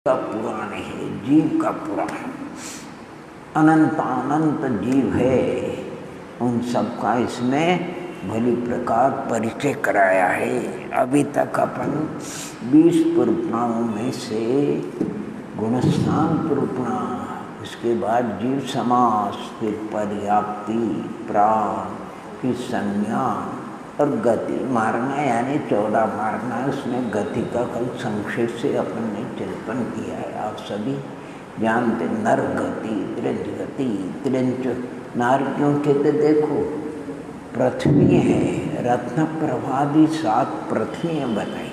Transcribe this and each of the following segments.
का पुराण है, जीव का पुराण। अनंत जीव है, उन सबका इसमें भली प्रकार परिचय कराया है। अभी तक अपन 20 पुराणों में से गुणस्थान पुराण, उसके बाद जीव समास, फिर पर्याप्ति, प्राण की संज्ञा और गति मारना, यानी 14 मारना। उसमें गति का कल संक्षेप से अपन ने चिंतन किया है। आप सभी जानते, नर गति, त्रिंच गति। त्रिंच नार क्यों कहते? देखो, पृथ्वी है, रत्न प्रभादी 7 पृथ्वियाँ बनाई।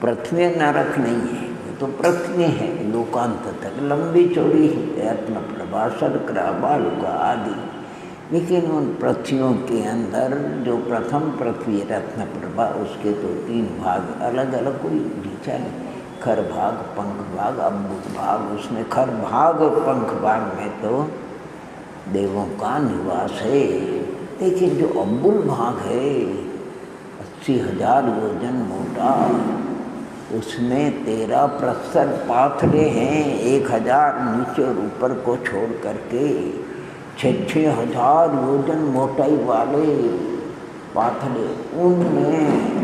पृथ्वी नरक नहीं है, तो पृथ्वी है लोकांत तक, लंबी चौड़ी है, रत्न प्रभा, शर्करा, बालुका आदि। लेकिन उन पृथ्वियों के अंदर जो प्रथम पृथ्वी रत्न प्रभा, उसके तो 3 भाग अलग अलग, कोई ढींचा नहीं। खर भाग, पंख भाग, अम्बुज भाग। उसमें खर भाग और पंख भाग में तो देवों का निवास है। लेकिन जो अम्बुल भाग है 80,000 योजन मोटा, उसमें 13 प्रस्तर पाथड़े हैं, 1,000 नीचे और ऊपर को छोड़ करके 6,000 योजन मोटाई वाले पाथड़े। उनमें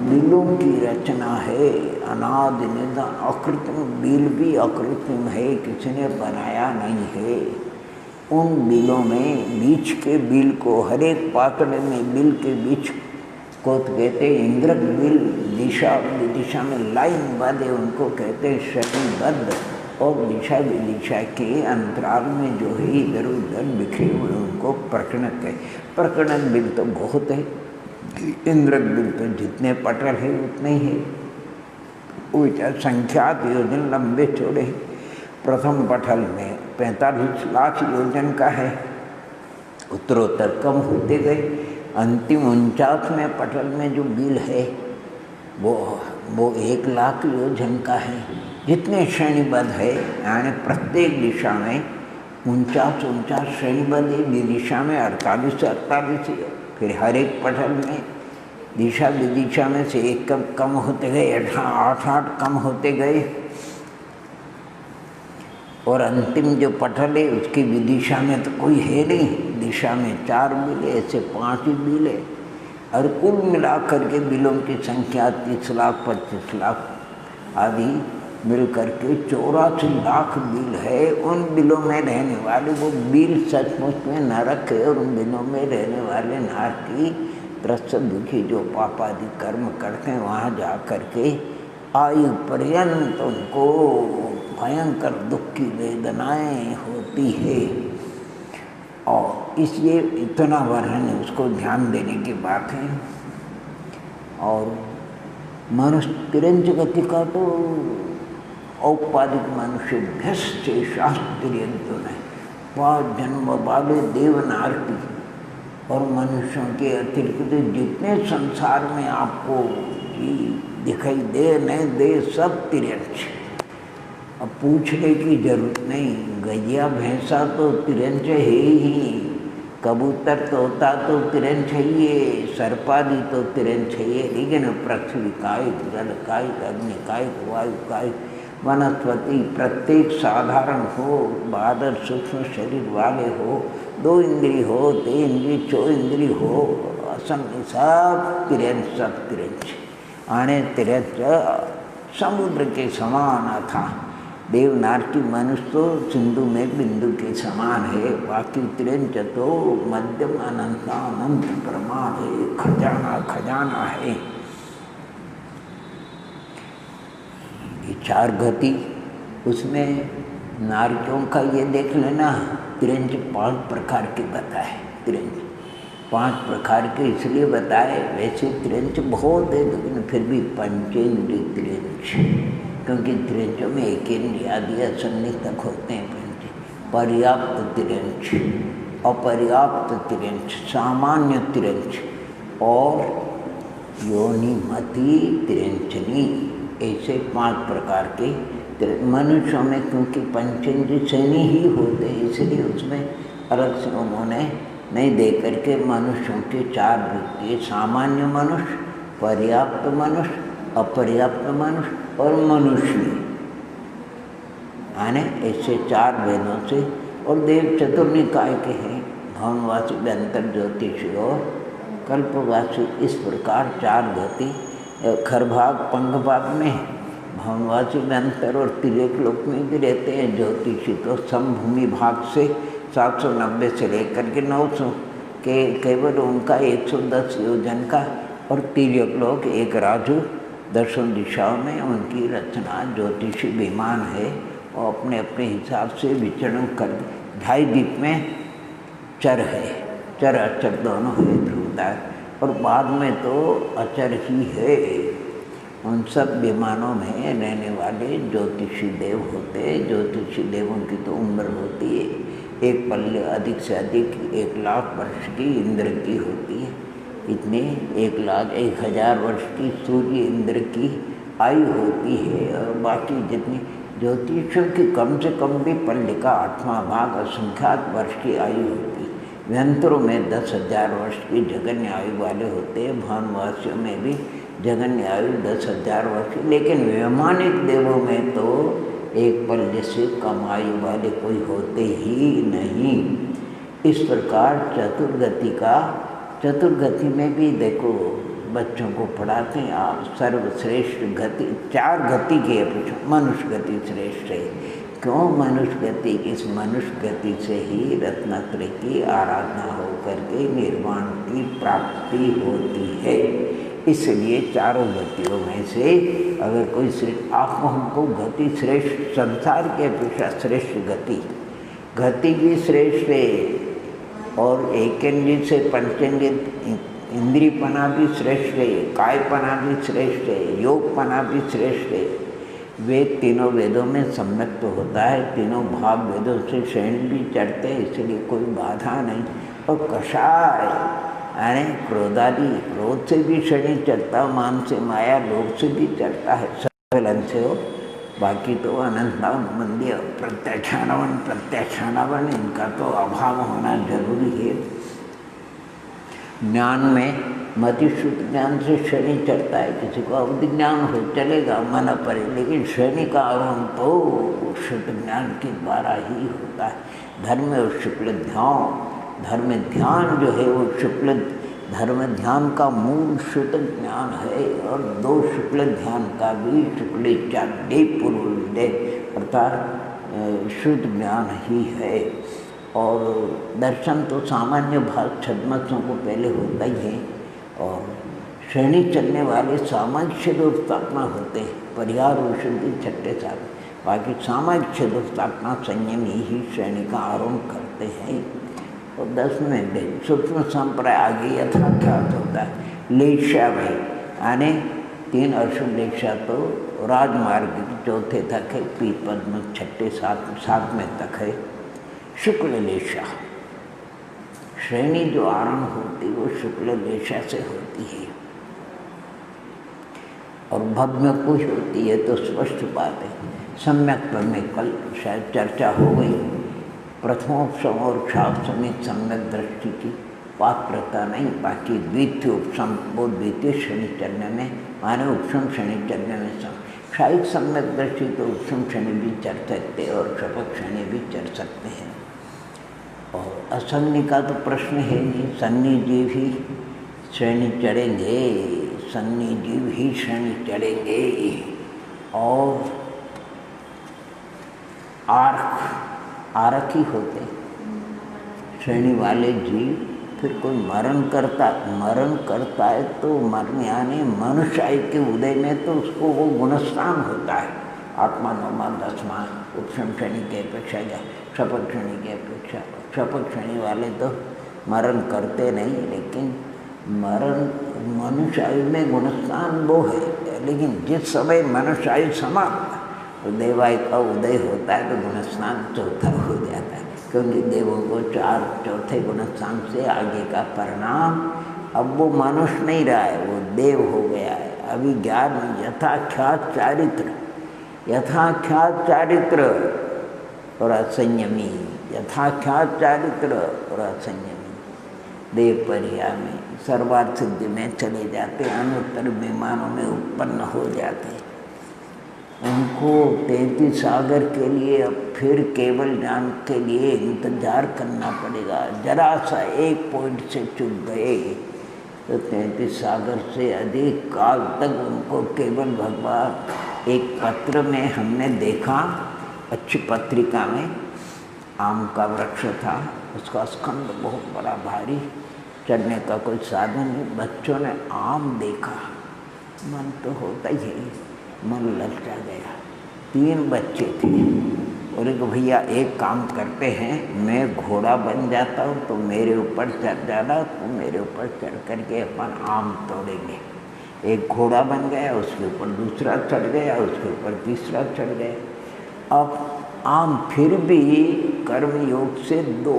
बिलों की रचना है, अनादि निधन अकृत्रिम। बिल भी अकृत्रिम है, किसी ने बनाया नहीं है। उन बिलों में बीच के बिल को, हर एक पाथड़े में बिल के बीच को कहते हैं इंद्रक बिल। दिशा विदिशा में लाइन बांधे, उनको कहते हैं श्रेणीबद्ध। और दिशा विदिशा के अंतराल में जो है इधर उधर बिखरे हुए, उनको प्रकरणक है। प्रकरणक बिल तो बहुत है, इंद्रक बिल तो जितने पटल है उतने ही है। वो संख्यात योजन लंबे चौड़े हैं। प्रथम पटल में 45 लाख योजन का है, उत्तरोत्तर कम होते गए। अंतिम 49वें पटल में जो बिल है वो 1 लाख योजन का है। जितने श्रेणीबद्ध है, यानी प्रत्येक दिशा में 49 श्रेणीबद्ध है, विदिशा में 48 है। फिर हर एक पटल में दिशा विदिशा में से 1 कम होते गए, 8 कम होते गए। और अंतिम जो पटल है उसकी विदिशा में तो कोई है नहीं, दिशा में 4 बिल, ऐसे 5 ही बिल है। और कुल मिलाकर के बिलों की संख्या 30 लाख 25 लाख आदि मिल करके 84 लाख बिल है। उन बिलों में रहने वाले, वो बिल सचमुच में नरक है, और उन बिलों में रहने वाले नार की त्रस्त दुखी जो पापादि कर्म करते हैं, वहाँ जा करके आयु पर्यंत उनको भयंकर दुख की वेदनाएं होती है। और इसलिए इतना वर्णन है, उसको ध्यान देने की बात है। और मनुष्य तिरंज गति का तो औपाधिक मनुष्य भ्यस्त शास्त्रीय है। 5 जन्म वाले देवनारती और मनुष्यों के अतिरिक्त जितने संसार में आपको दिखाई दे नहीं दे, सब तिरंज। अब पूछने की जरूरत नहीं, गैया भैंसा तो तिरंज है ही, कबूतर तोता तो तिरंज है ही, सर्पादि तो तिरंज है ही। लेकिन पृथ्वी कायिक, जल कायिक, अग्नि कायिक, वायु कायिक, वनस्पति प्रत्येक साधारण हो, बादल सूक्ष्म शरीर वाले हो, 2 इंद्री हो, 3 इंद्री, 4 इंद्री हो, असंग सब तिरंज। आने तिरंज समुद्र के समान था। देवनार की मनुष्य तो सिंधु में बिंदु के समान है, बाकी तिरंज तो मध्यम अनंत प्रमाण है, खजाना है। ये 4 गति, उसमें नारकियों का ये देख लेना, तिरंज 5 प्रकार के बताए। तिरंज 5 प्रकार के इसलिए बताए, वैसे तिरंज बहुत है, लेकिन फिर भी पंचेंद्रिय तिरंज, क्योंकि तिरंजों में एक इंद्रिय आदि असन्नि तक होते हैं। पर्याप्त तिरंज, अपर्याप्त तिरंज, सामान्य तिरंज और योनिमति तिरंजनी, ऐसे 5 प्रकार के मनुष्यों में। क्योंकि पंचेंद्रिय शनि ही होते हैं, इसलिए उसमें अलग से उन्होंने नहीं दे करके मनुष्यों के 4 वृत्ति, सामान्य मनुष्य, पर्याप्त मनुष्य अपर्याप्त मनुष्य और मनुष्य, यानी ऐसे 4 भेदों से। और देव चतुर्निकाय के हैं, भवनवासी, व्यंतर, ज्योतिषी और कल्पवासी। इस प्रकार 4 गति खरभाग पंगभाग में भवनवासी, व्यंतर और तिर्यक लोक में भी रहते हैं। ज्योतिषी तो समभूमि भाग से 790 से लेकर के 900 के केवल उनका 110 योजन का, और तिर्यक लोक एक राजू 10 दिशाओं में उनकी रचना। ज्योतिषी विमान है और अपने अपने हिसाब से विचरण कर 2.5 दीप में चर है, चर अचर दोनों है ध्रुवदार, और बाद में तो अचर ही है। उन सब विमानों में रहने वाले ज्योतिषी देव होते हैं। ज्योतिषी देवों की तो उम्र होती है एक पल्ले, अधिक से अधिक 1 लाख वर्ष की इंद्र की होती है। इतने 1 लाख 1,000 वर्ष की सूर्य इंद्र की आयु होती है। और बाकी जितनी ज्योतिषियों की कम से कम भी पल्ले का 8वां भाग असंख्यात वर्ष की आयु होती है। व्यंतरों में 10,000 वर्ष की जगन्य आयु वाले होते हैं। भानुवासियों में भी जगन्य आयु 10,000 वर्ष की, लेकिन वैमानिक देवों में तो 1 पल्ले से कम आयु वाले कोई होते ही नहीं। इस प्रकार चतुर्गति में भी देखो, बच्चों को पढ़ाते हैं आप, सर्वश्रेष्ठ गति 4 गति की अपेक्षा मनुष्य गति श्रेष्ठ है। क्यों मनुष्य गति? इस मनुष्य गति से ही रत्नत्रय की आराधना होकर के निर्वाण की प्राप्ति होती है। इसलिए 4 गतियों में से अगर कोई श्रेष्ठ, आपको हमको गति श्रेष्ठ, संसार की अपेक्षा श्रेष्ठ गति भी श्रेष्ठ है, और एकेंद्रिय से पंचेंद्रिय इंद्रियपना भी श्रेष्ठ है, कायपना भी श्रेष्ठ है, योगपना भी श्रेष्ठ है। वेद तीनों वेदों में सम्यक तो होता है, तीनों भाव वेदों से श्रेणी भी चढ़ते हैं, इसलिए कोई बाधा नहीं। और कषाय यानी क्रोध से भी श्रेणी चढ़ता, मान से, माया, लोभ से भी चढ़ता है, संकलन से हो। बाकी तो अनंतावन मंदिर प्रत्याख्यानवन इनका तो अभाव होना जरूरी है। ज्ञान में मति शुद्ध ज्ञान से श्रेणी चढ़ता है, किसी को अवधि ज्ञान हो चलेगा मन परे, लेकिन श्रेणी का आरोहण तो शुद्ध ज्ञान के द्वारा ही होता है। धर्म और शुक्ल ध्यान, धर्म ध्यान जो है वो शुक्ल धर्म ध्यान का मूल शुद्ध ज्ञान है, और 2 शुक्ल ध्यान का भी शुक्लाचार्य पूर्वोदय अर्थात शुद्ध ज्ञान ही है। और दर्शन तो सामान्य भाग छद्मत्सों को पहले होता ही है, और श्रेणी चलने वाले सामाजिक क्षेत्रोत्थापना होते हैं, परिहार और शुद्धि 6ठे साल। बाकी सामाजिक क्षेत्रोत्थापना संयम ही श्रेणी का आरोहण करते हैं। और 10 में सूक्ष्म संप्रदाय आगे यथाख्यात होता है। लेशा में यानी 3 अशुभ लेशा तो राजमार्ग के 4थे तक है, पीपद में 6ठे 7वें तक है। शुक्ल लेशा श्रेणी जो आरंभ होती है वो शुक्ल लेशा से होती है, और भव्य कुछ होती है तो स्पष्ट बात है। सम्यक में कल शायद चर्चा हो गई। प्रथमोपशम और क्षापसम में सम्यक दृष्टि की पात्रता नहीं, बाकी द्वितीय उपशम वो द्वितीय श्रेणी चलने में, माने उपशम श्रेणी चलने में क्षायिक सम्यक दृष्टि तो उपशम श्रेणी भी चढ़ सकते हैं और क्षपक श्रेणी भी चढ़ सकते हैं। और असंज्ञ का तो प्रश्न है नहीं, सन्नी जीव ही श्रेणी चढ़ेंगे, सन्नी जीव ही श्रेणी चढ़ेंगे। और आरक ही होते श्रेणी वाले जीव। फिर कोई मरण करता है तो मरण यानी मनुष्य आयु के उदय में तो उसको वो गुणस्थान होता है, आत्मा नौमा 10वां उपशम श्रेणी की अपेक्षा या क्षपक श्रेणी की अपेक्षा। क्षपक श्रेणी वाले तो मरण करते नहीं, लेकिन मरण मनुष्य आयु में गुणस्थान वो है, लेकिन जिस समय मनुष्य आयु समाप्त तो देवायु का उदय होता है तो गुणस्थान 4था हो जाता है, क्योंकि देवों को 4 गुणस्थान से आगे का परिणाम, अब वो मनुष्य नहीं रहा है, वो देव हो गया है। अभी ज्ञान यथाख्यात चारित्र और असंयमी, यथाख्यात चारित्र और असंयमी देव परिया में सर्वार्थ सिद्धि में चले जाते, अनुत्तर विमानों में उत्पन्न हो जाते। उनको 33 सागर के लिए अब फिर केवल ज्ञान के लिए इंतजार करना पड़ेगा। जरा सा एक पॉइंट से चूक गए तो 33 सागर से अधिक काल तक उनको केवल भगवान। एक पत्र में हमने देखा, अच्छी पत्रिका में आम का वृक्ष था, उसका स्कंद बहुत बड़ा भारी, चढ़ने का कोई साधन नहीं। बच्चों ने आम देखा, मन तो होता ही है, मन ललचा गया। 3 बच्चे थे, बोले कि भैया एक काम करते हैं, मैं घोड़ा बन जाता हूँ तो मेरे ऊपर चढ़ जाना, तो मेरे ऊपर चढ़ करके अपन आम तोड़ेंगे। एक घोड़ा बन गया, उसके ऊपर दूसरा चढ़ गया, उसके ऊपर तीसरा चढ़ गया। अब आम फिर भी कर्म योग से 2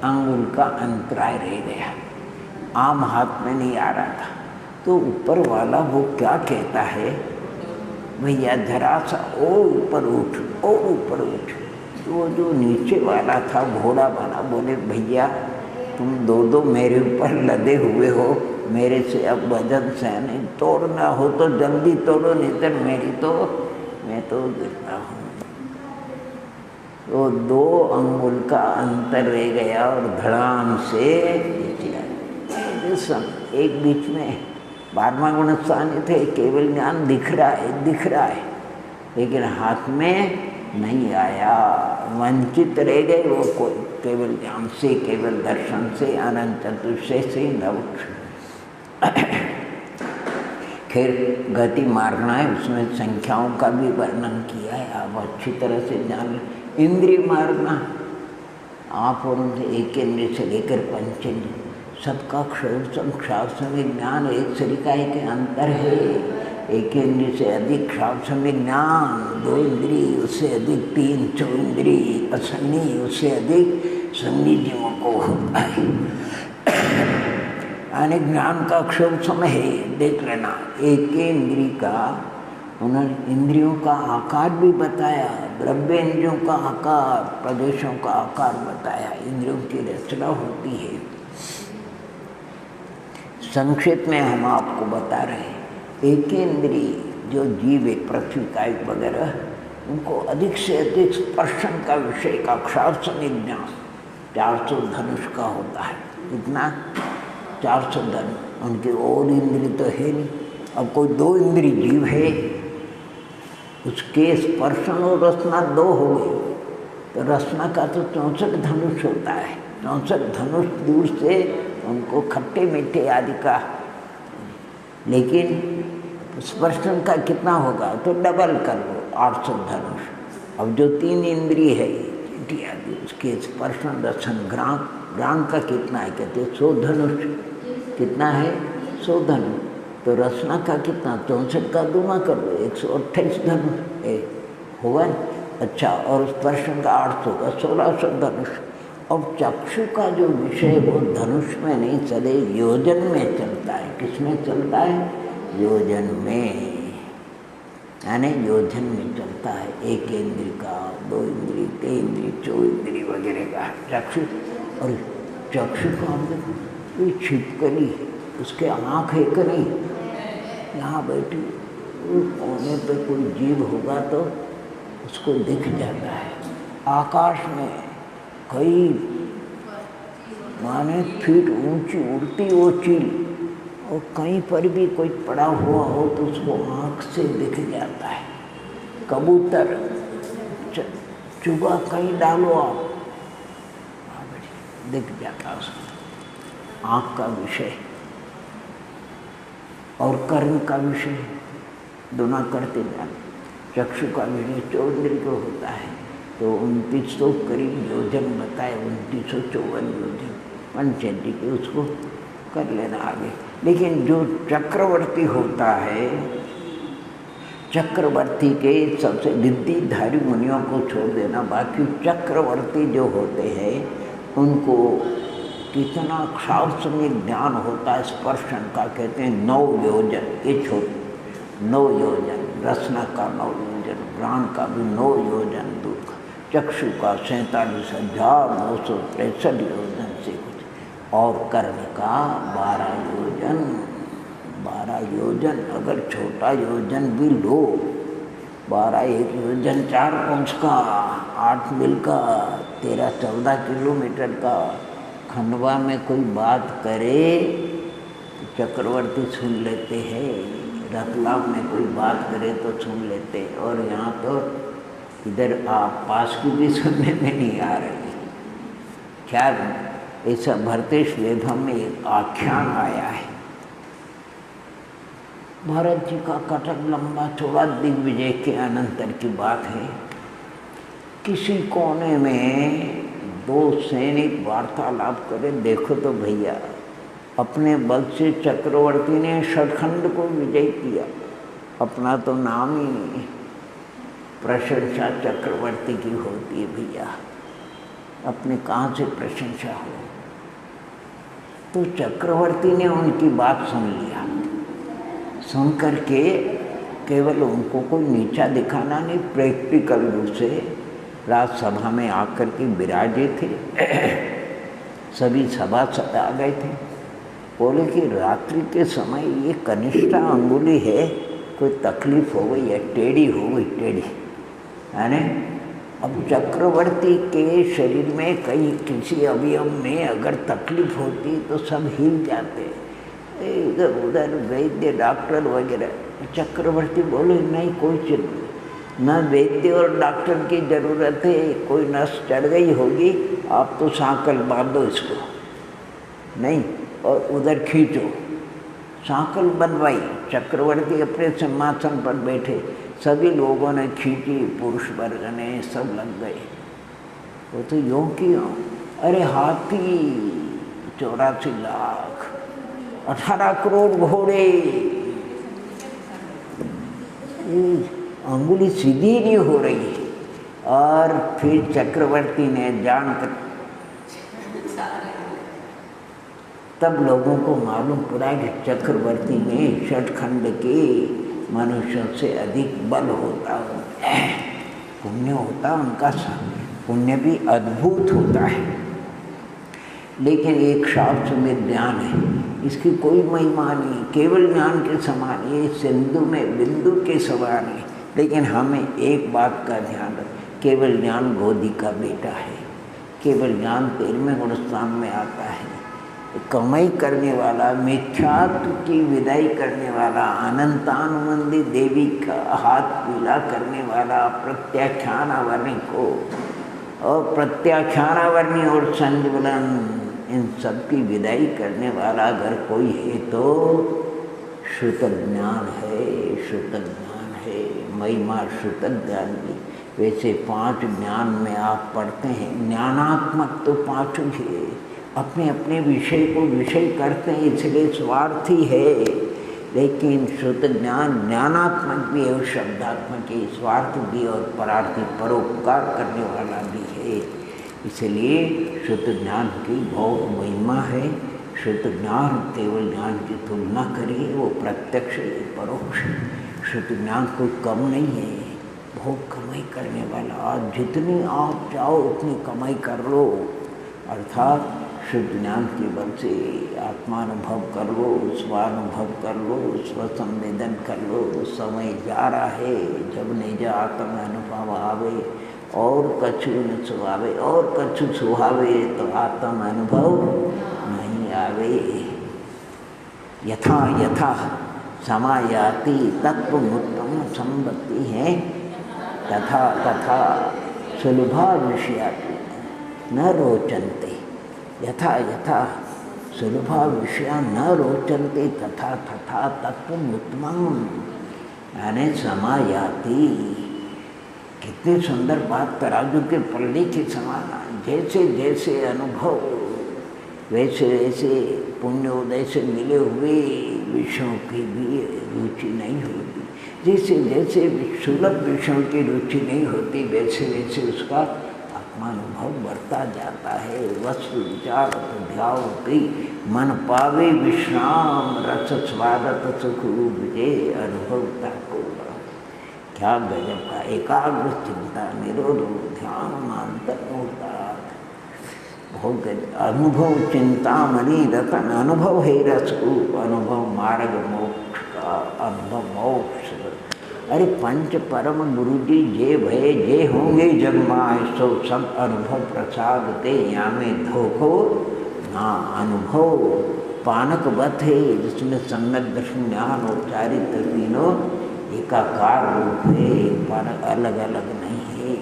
अंगुल का अंतराय रह गया, आम हाथ में नहीं आ रहा था। तो ऊपर वाला वो क्या कहता है, भैया जरा सा और ऊपर उठ, और ऊपर उठ। तो वो जो नीचे वाला था घोड़ा वाला बोले, भैया तुम 2 मेरे ऊपर लदे हुए हो, मेरे से अब वजन से नहीं, तोड़ना हो तो जल्दी तोड़ो, नहीं तो मैं तो गिरता हूँ। तो 2 अंगुल का अंतर रह गया और धड़ाम से नीचे आया। एक बीच में 12वां गुण स्थानीय थे, केवल ज्ञान दिख रहा है, लेकिन हाथ में नहीं आया, वंचित रह गए वो कोई केवल ज्ञान से, केवल दर्शन से, अनंत चतुर्दय से नवक्ष। खैर गति मारना है, उसमें संख्याओं का भी वर्णन किया है, आप अच्छी तरह से जान। इंद्रिय मारना, आप और उनसे एक इंद्रिय से लेकर 5 इंद्रिय सबका क्षावसम ज्ञान एक सरिकाय के अंतर है। एक इंद्रिय से अधिक क्षावसम ज्ञान, 2 इंद्रिय उससे अधिक 3 4 इंद्रिय असन्नी, उससे अधिक सन्नी जीवों को होता है। यानी ज्ञान का क्षोभ समय है, देख लेना। एक इंद्रिय का उन्होंने इंद्रियों का आकार भी बताया, द्रव्य इंद्रियों का आकार, प्रदेशों का आकार बताया, इंद्रियों की रचना होती है। संक्षेप में हम आपको बता रहे हैं, एक इंद्रिय जो जीव है, पृथ्वी का वगैरह, उनको अधिक से अधिक स्पर्शन का विषय का क्षावसम ज्ञान 400 धनुष का होता है। कितना? 400 धनुष। उनके और इंद्रिय तो है नहीं। अब कोई 2 इंद्रिय जीव है, उसके स्पर्शन और रचना 2 हो गई, तो रचना का तो 64 धनुष होता है। 64 धनुष दूर से उनको खट्टे मीठे आदि का, लेकिन स्पर्शन का कितना होगा तो डबल कर लो, 800 धनुष। अब जो 3 इंद्रिय है आदि, उसके स्पर्शन रसन ग्राम का कितना है, कहते 100 धनुष। कितना है? 100 धनुष। तो रचना का कितना? 64 का दूना कर लो, 128 धनुष होगा। अच्छा, और स्पर्शन का 800 का 1600 धनुष। अब चक्षु का जो विषय वो धनुष में नहीं चले, योजन में चलता है। किसमें चलता है? योजन में, यानी योजन में चलता है। एक इंद्रिय का, 2 इंद्रिय, 3 इंद्रिय, 4 इंद्रिय वगैरह का चक्षु। और चक्षु का कोई छिपकली, उसके आँख है कि नहीं, यहाँ बैठी कोने पे कोई जीव होगा तो उसको दिख जाता है। आकाश में कई माने फीट ऊंची उड़ती वो चील, और कहीं पर भी कोई पड़ा हुआ हो तो उसको आँख से दिख जाता है। कबूतर चुगा कहीं डालो आप, दिख जाता है उसको। आँख का विषय और कर्म का विषय दोनों करते जाते। चक्षु का विषय 14 इंद्रिय को होता है, तो 2900 करीब योजन बताए, 2954 योजन पंचेंद्रिय के, उसको कर लेना आगे। लेकिन जो चक्रवर्ती होता है, चक्रवर्ती के सबसे विद्याधारी मुनियों को छोड़ देना, बाकी चक्रवर्ती जो होते हैं उनको कितना क्षावसम ज्ञान होता है स्पर्शन का, कहते हैं 9 योजन। ये छोड़ 9 योजन, रसना का 9 योजन, प्राण का भी 9 योजन दूर का, चक्षु का 47,963 योजन से कुछ, और कर्ण का 12 योजन। 12 योजन, अगर छोटा योजन भी लो, 12 एक योजन 4 कोस का, 8 मील का, 13-14 किलोमीटर का। खंडवा में कोई बात करे तो चक्रवर्ती सुन लेते हैं, रतलाम में कोई बात करे तो सुन लेते, और यहाँ तो इधर आप पास की भी सुनने में नहीं आ रही। क्या ऐसा भरतेश वेदम में एक आख्यान आया है। भरत जी का कटक लंबा चौड़ा दिग्विजय के अनंतर की बात है। किसी कोने में 2 सैनिक वार्तालाप करे, देखो तो भैया अपने बल से चक्रवर्ती ने शतखंड को विजय किया, अपना तो नाम ही नहीं। प्रशंसा चक्रवर्ती की होती है भैया, अपने कहाँ से प्रशंसा हो। तो चक्रवर्ती ने उनकी बात सुन लिया, सुन करके केवल उनको कोई नीचा दिखाना नहीं, प्रैक्टिकल रूप से राजसभा में आकर के विराजे थे। सभी सभासद आ गए थे। बोले कि रात्रि के समय ये कनिष्ठा अंगुली है, कोई तकलीफ हो गई है, टेढ़ी हो गई, टेढ़ी है ना। अब चक्रवर्ती के शरीर में कहीं किसी अवयव में अगर तकलीफ होती तो सब हिल जाते, इधर उधर वैद्य डॉक्टर वगैरह। चक्रवर्ती बोले नहीं, कोई चिंता न वैद्य और डॉक्टर की ज़रूरत है, कोई नस चढ़ गई होगी, आप तो सांकल बांध दो इसको, नहीं, और उधर खींचो। सांकल बनवाई, चक्रवर्ती अपने सिंहासन पर बैठे, सभी लोगों ने खींची, पुरुष वर्ग ने सब लग गए। वो तो यूँ क्यों, अरे हाथी 84 लाख, 18 करोड़ घोड़े, अंगुली सीधी नहीं हो रही। और फिर चक्रवर्ती ने जानकर, तब लोगों को मालूम पड़ा कि चक्रवर्ती में षटखंड के मनुष्यों से अधिक बल होता है, पुण्य होता उनका, पुण्य भी अद्भुत होता है। लेकिन एक शास्त्र में ज्ञान है, इसकी कोई महिमा नहीं, केवल ज्ञान के समान, ये सिंधु में बिंदु के समान है। लेकिन हमें एक बात का ध्यान रख, केवल ज्ञान गोदी का बेटा है, केवल ज्ञान 13वें गुणस्थान में आता है। कमाई करने वाला, मिथ्यात्व की विदाई करने वाला, अनंतानुबंधी देवी का हाथ पीला करने वाला, प्रत्याख्यानावर्णी को और प्रत्याख्यानावर्णी और संज्वलन, इन सब की विदाई करने वाला अगर कोई है तो श्रुत ज्ञान है, श्रुत ज्ञान है, महिमा श्रुत ज्ञान की। वैसे 5 ज्ञान में आप पढ़ते हैं, ज्ञानात्मक तो 5 ही है, अपने अपने विषय को विषय करते हैं इसलिए स्वार्थी है। लेकिन श्रुत ज्ञान ज्ञानात्मक भी है और शब्दात्मक है, स्वार्थ भी और परार्थी परोपकार करने वाला भी है। इसलिए श्रुत ज्ञान की बहुत महिमा है। श्रुत ज्ञान केवल ज्ञान की तुलना करिए, वो प्रत्यक्ष परोक्ष। श्रुत ज्ञान कोई कम नहीं है, बहुत कमाई करने वाला। आज जितनी आप चाहो उतनी कमाई कर लो, अर्थात शुद्ध ज्ञान के बल से आत्मानुभव कर लो, स्वानुभव कर लो, स्वसंवेदन कर लो। समय जा रहा है जब निज आत्म अनुभव आवे और कछु न सुहावे, और कछु सुहावे तो आत्म अनुभव नहीं आवे। यथा यथा समायाति तत्वमुत्तम संपत्ति है, तथा तथा सुलभा विषयाति न रोचन्ते। यथा यथा सुलभा विषया न रोचन्ते तथा तथा तत्वमुत्तमं, यानी समायाति। कितनी सुंदर बात, तराजू के पल्ले के समान। जैसे जैसे अनुभव वैसे वैसे पुण्योदय से मिले हुए विषयों की भी रुचि नहीं होती। जैसे जैसे सुलभ विषयों की रुचि नहीं होती वैसे वैसे उसका आत्मानुभव बढ़ता जाता है। वस्तु विचार ध्यावती मन पावे विश्राम, रस स्वादत सुख उपजे अनुभवता को। क्या गजब का एकाग्र चिंता निरोध ध्यान मांतर होता। हो गए। अनुभव चिंतामणि रतन, अनुभव है रसरूप, अनुभव मार्ग मोक्ष का, अनुभव मोक्ष। अरे पंच परम गुरु जी जे भय जे होंगे जग माय, सो सब अनुभव प्रसाद ते यामे धोखो ना अनुभव। पानक बत है जिसमें संगत दर्शन ज्ञान और चारित्र तीनों एकाकार रूप है, पानक अलग अलग नहीं है।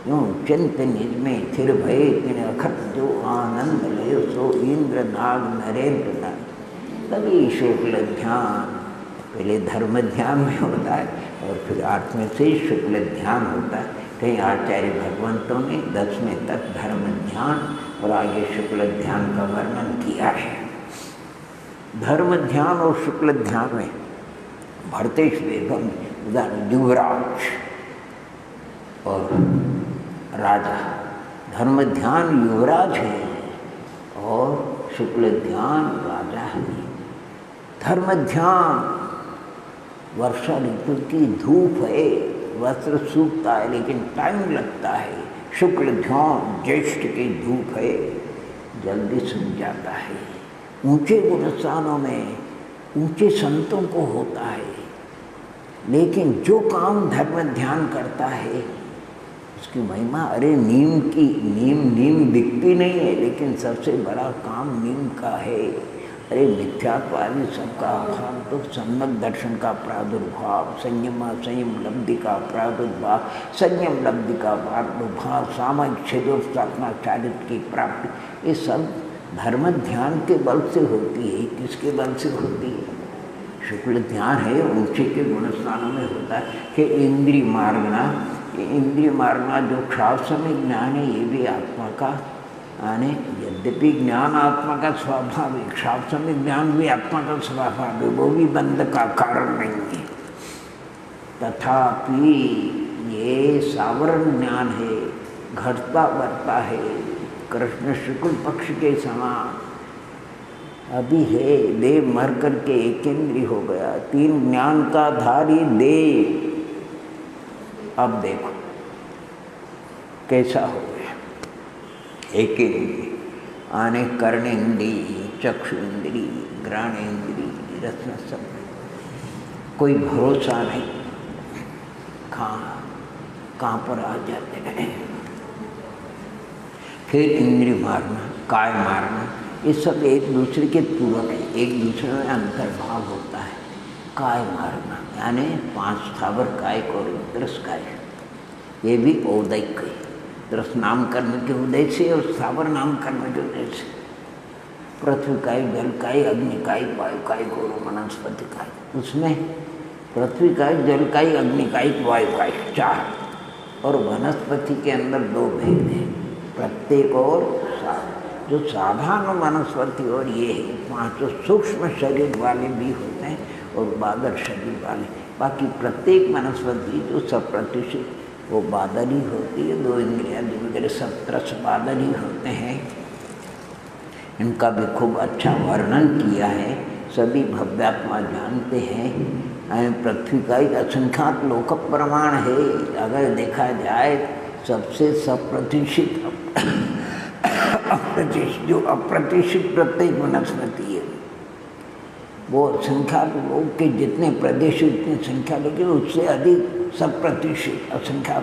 यूँ चिंत निज में थिर भय तिन अखत जो आनंद लयो, सो इंद्र नाग नरेंद्र नाग। तभी शुक्ल ध्यान, पहले धर्म ध्यान में होता है और फिर 8वें से शुक्ल ध्यान होता है। कहीं आचार्य भगवंतों ने 10वें तक धर्म ध्यान और आगे शुक्ल ध्यान का वर्णन किया है। धर्म ध्यान और शुक्ल ध्यान में भरतेश बेगम उदाहरण युवराज और राजा, धर्म ध्यान युवराज है और शुक्ल ध्यान राजा है। धर्म ध्यान वर्षा ऋतु की धूप है, वस्त्र सूखता है लेकिन टाइम लगता है। शुक्ल ध्यान ज्येष्ठ की धूप है, जल्दी सूख जाता है। ऊंचे गुणस्थानों में ऊंचे संतों को होता है, लेकिन जो काम धर्म ध्यान करता है उसकी महिमा, अरे नीम दिखती नहीं है लेकिन सबसे बड़ा काम नीम का है। अरे मिथ्यात्वादी सबका अभाव तो सम्यक दर्शन का प्रादुर्भाव, संयम लब्धि का प्रादुर्भाव, संयम लब्धि का प्रादुर्भाव, सामाजिक क्षेत्रोत्साहना चारित्र की प्राप्ति, ये सब धर्म ध्यान के बल से होती है। किसके बल से होती है? शुक्ल ध्यान है, ऊंचे के गुणस्थानों में होता है कि इंद्रिय मार्गना, ये इंद्रिय मार्गना जो क्षावसमिक ज्ञान है ये भी आत्मा का आने, यद्यपि ज्ञान आत्मा का स्वभाव है, क्षावसमिक ज्ञान भी आत्मा का स्वभाव है, वो भी बंध का कारण नहीं है। तथापि ये सावरण ज्ञान है, घटता बढ़ता है, कृष्ण शुक्ल पक्ष के समान अभी है। देव मर करके एकेंद्रीय हो गया, 3 ज्ञान का धारी देव अब देखो कैसा हो गया। एकेंद्रीय आने कर्णेन्द्रिय, चक्षुन्द्रिय, घ्राणेन्द्रिय, रत्न सब, कोई भरोसा नहीं कहाँ पर आ जाते हैं। फिर इंद्रिय मारना, काय मारना, ये सब एक दूसरे के पूरक है, एक दूसरे में अंतर्भाव होता है। काय मारना यानी 5 स्थावर कायिक और दृश्य कायिक, ये भी औदैक है। दृश्य नाम कर्म के उदय से और स्थावर नाम कर्म के उदय से पृथ्वी कायिक, जल कायिक, अग्नि कायिक, वायु कायिक और वनस्पति कायिक। उसमें पृथ्वी कायिक, जल कायिक, अग्नि कायिक, वायु कायिक 4, और वनस्पति के अंदर 2 भेद हैं, प्रत्येक और साधारण। जो साधारण वनस्पति और ये है 5 सूक्ष्म शरीर वाले भी होते हैं और बादल शरीर वाले। बाकी प्रत्येक वनस्पति जो 100% वो बादल ही होती है। 2 इंद्रियां वगैरह 17 बादल ही होते हैं। इनका भी खूब अच्छा वर्णन किया है, सभी भव्यात्मा जानते हैं। पृथ्वी का एक असंख्यात लोक प्रमाण है। अगर देखा जाए सबसे 100% जो अप्रतिष्ठित प्रत्येक वनस्पति है वो संख्या लोग के जितने प्रदेश उतनी संख्या, लेकिन उससे अधिक 100% असंख्या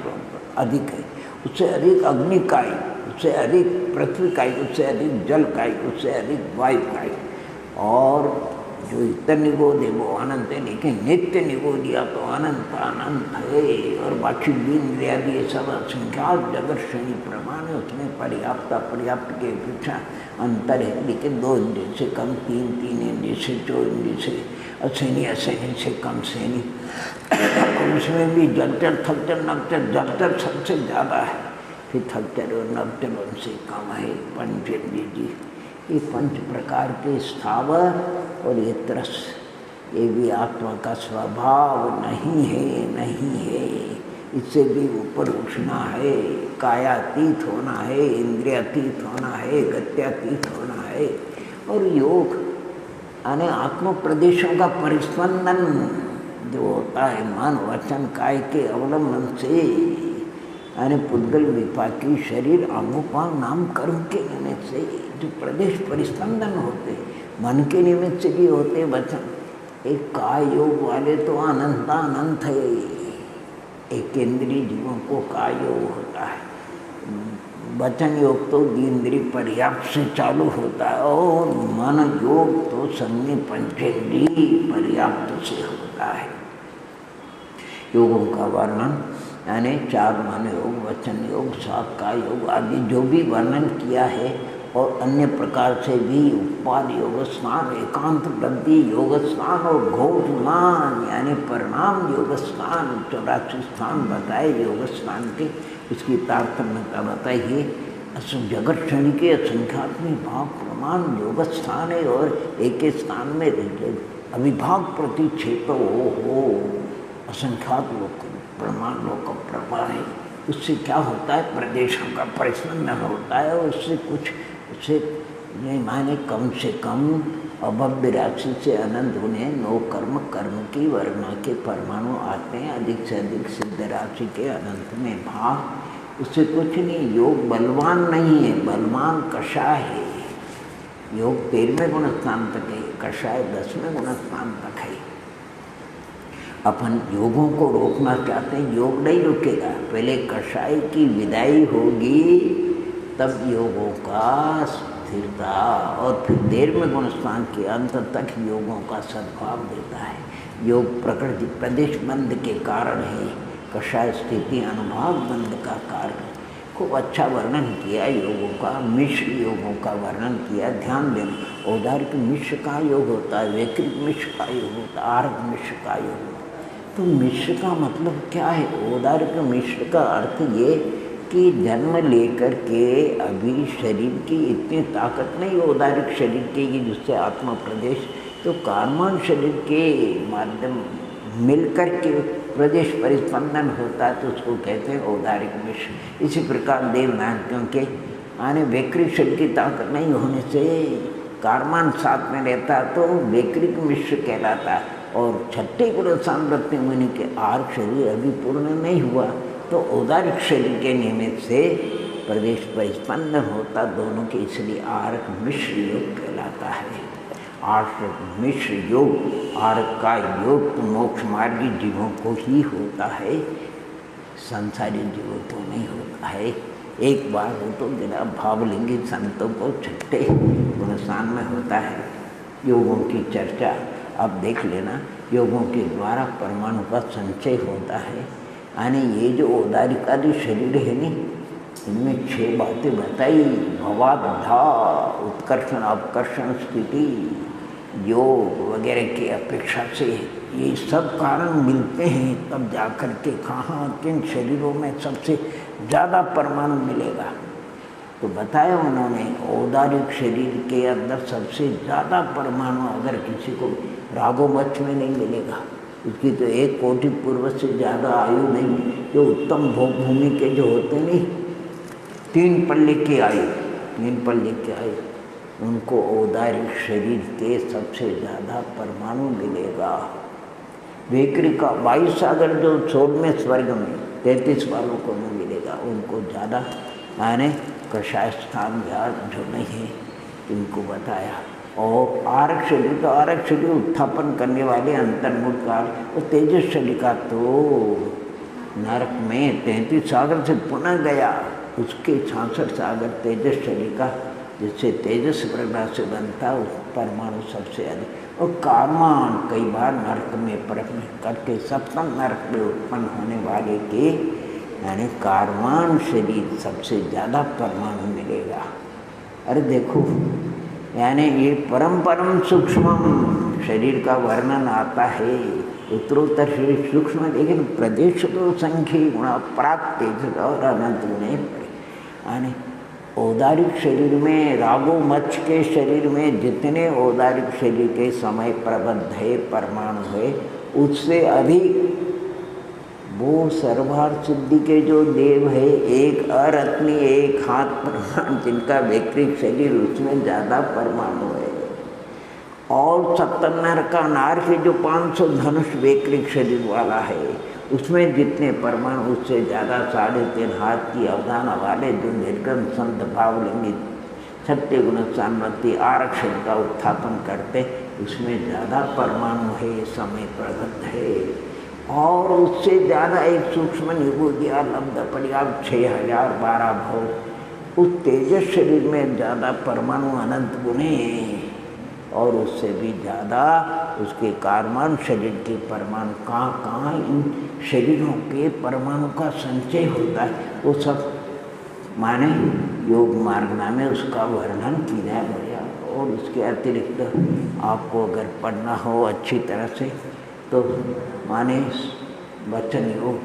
अधिक है। उससे अधिक अग्नि कायिक, उससे अधिक पृथ्वी कायिक, उससे अधिक जल कायिक, उससे अधिक वायु कायिक। और जो इतर निगोद है वो अनंत है, लेकिन नित्य निगोद या तो अनंत अनंत है। और बाकी इंद्रिया भी सब असंख्यात जगत श्रेणी प्रमाण है, उसमें पर्याप्त के अपेक्षा अंतर है। लेकिन 2 इंद्रिय से कम, 3 इंद्रिय से, 4 इंद्रिय से, असैनी से कम सैनी। उसमें भी जलचर, थलचर, नवचर, जलचर सबसे ज़्यादा है, फिर थलचर और नवचर उनसे कम है। पंचेंद्रिय जी, ये 5 प्रकार के स्थावर और ये त्रस, ये भी आत्मा का स्वभाव नहीं है। इससे भी ऊपर उठना है, कायातीत होना है, इंद्रियातीत होना है, गत्यातीत होना है। और योग यानी आत्म प्रदेशों का परिस्पंदन जो होता है मन वचन काय के अवलंबन से, यानी पुद्गल विपाकी शरीर अंगोपांग नाम कर्म के निमित्त से जो प्रदेश परिस्पंदन होते, मन के निमित्त से भी होते वचन। एक काय योग वाले तो अनंत है, एक इंद्रिय जीवों को काय योग होता है, वचन योग तो इंद्रिय पर्याप्त से चालू होता है, और मन योग तो संज्ञ पंचेंद्रिय पर्याप्त से होता है। योगों का वर्णन यानी 4 मन योग, वचन योग, 7 का योग आदि जो भी वर्णन किया है, और अन्य प्रकार से भी उपपाद योग स्नान, एकांत वृद्धि योग स्नान और घोषमान यानी परिणाम योग स्नान, 84 स्थान बताए योग स्नान के। इसकी तारतम्यता बताइए। जगत क्षण के असंख्यात्मी भाव प्रमाण योग स्थान है, और एक स्थान में अविभाग प्रति क्षेत्र हो असंख्यात लोग प्रमाण लोग का प्रमाण है। उससे क्या होता है, प्रदेशों का परिस्पंदन होता है, और उससे कुछ उससे माने कम से कम अभव्य राशि से अनंत होने नो कर्म कर्म की वर्णा के परमाणु आते हैं, अधिक से अधिक सिद्ध राशि के अनंत में भाव। उससे कुछ नहीं, योग बलवान नहीं है, बलवान कषाय है। योग 13वें गुण स्थान तक है, कषाय 10वें गुण स्थान तक है। अपन योगों को रोकना चाहते हैं, योग नहीं रुकेगा, पहले कषाय की विदाई होगी तब योगों का स्थिरता, और फिर 13वें गुण स्थान के अंत तक योगों का सद्भाव देता है। योग प्रकृति प्रदेश बंध के कारण है, कषाय स्थिति अनुभाव बंध का कारण। खूब अच्छा वर्णन किया योगों का, मिश्र योगों का वर्णन किया। ध्यान देना, औदारिक मिश्र का योग होता है, वैकृत मिश्र का योग होता है, आर्क मिश्र का योग होता है। तो मिश्र का मतलब क्या है? औदारिक मिश्र का अर्थ ये कि जन्म लेकर के अभी शरीर की इतनी ताकत नहीं औदारिक शरीर की जिससे आत्मा प्रदेश, तो कार्मान शरीर के माध्यम मिलकर के प्रदेश परिस्पंदन होता है, तो उसको कहते हैं औदारिक मिश्र। इसी प्रकार देवनाथियों के आने वैकृत शरीर की ताकत नहीं होने से कार्मान साथ में रहता तो वैकृत मिश्र कहलाता है। और 6ठे गुण सामर्थ्य मुनि के आर्क शरीर अभी पूर्ण नहीं हुआ, तो औदारिक शरीर के निमित्त से प्रदेश परिस्पंदन होता दोनों के, इसलिए आर्क मिश्र योग कहलाता है। आर्क मिश्र योग, आर्क का योग तो मोक्ष मार्गी जीवों को ही होता है, संसारी जीवों को नहीं होता है। एक बार हो तो बिना भावलिंगी संतों को 6ठे गुणस्थान में होता है। योगों की चर्चा अब देख लेना, योगों के द्वारा परमाणु का संचय होता है। यानी ये जो औदारिक आदि शरीर है नी, इनमें 6 बातें बताई, भवाधा उत्कर्षण अपकर्षण स्थिति योग वगैरह की अपेक्षा से ये सब कारण मिलते हैं, तब जाकर के कहाँ किन शरीरों में सबसे ज़्यादा परमाणु मिलेगा। तो बताया उन्होंने, औदारिक शरीर के अंदर सबसे ज़्यादा परमाणु अगर किसी को रागोमच में नहीं मिलेगा, उसकी तो 1 कोटि पूर्व से ज़्यादा आयु नहीं। जो उत्तम भोग भूमि के जो होते नहीं, 3 पल्ले की आयु, 3 पल्ले की आयु, उनको औदारिक शरीर के सबसे ज़्यादा परमाणु मिलेगा। वेकरी का 22 सागर जो 16वें स्वर्ग में 33 वालों को नहीं मिलेगा, उनको ज़्यादा माने कषाय स्थान या जो नहीं है इनको बताया। और आरक शरीर का, आरक शरीर उत्थापन करने वाले अंतर्मुख काल, और तेजस शरीर का तो नरक में 33 सागर से पुनः गया, उसके 66 सागर तेजस शरीर का, जिससे तेजस प्रज्ञा से बनता उस परमाणु सबसे अधिक। और कार्मान कई बार नरक में प्रश्न करके 7वें नरक में उत्पन्न होने वाले के यानी कार्मान शरीर सबसे ज़्यादा परमाणु मिलेगा। अरे देखो, यानी ये परम सूक्ष्म शरीर का वर्णन आता है, उत्तरोत्तर शरीर सूक्ष्म, लेकिन प्रदेश तो संख्या गुणा प्राप्त तेज और अनंत नहीं पड़े। यानी औदारिक शरीर में रागो मच्छ के शरीर में जितने औदारिक शरीर के समय प्रबद्ध है परमाणु है, उससे अधिक वो सर्वार्थ सिद्धि के जो देव है, एक अरत्नी 1 हाथ परमाणु जिनका वैकृत शरीर, उसमें ज़्यादा परमाणु है। और 70 नर का नार है जो 500 धनुष वैकृत शरीर वाला है, उसमें जितने परमाणु उससे ज़्यादा 3.5 हाथ की अवधारणा वाले जो निर्गम संत भावलिंगी सत्य गुण सामर्थ्य आरक्षण का उत्थापन करते, उसमें ज़्यादा परमाणु है, समय प्रगत है। और उससे ज़्यादा एक सूक्ष्म निगुदिया लब्ध पर्याप्त 6012 भव, उस तेजस शरीर में ज़्यादा परमाणु अनंत गुणे, और उससे भी ज़्यादा उसके कारमान शरीर के परमाणु कहाँ कहाँ इन शरीरों के परमाणु का संचय होता है, वो सब माने योग मार्गना में उसका वर्णन किया गया। और उसके अतिरिक्त आपको अगर पढ़ना हो अच्छी तरह से तो माने वचन योग,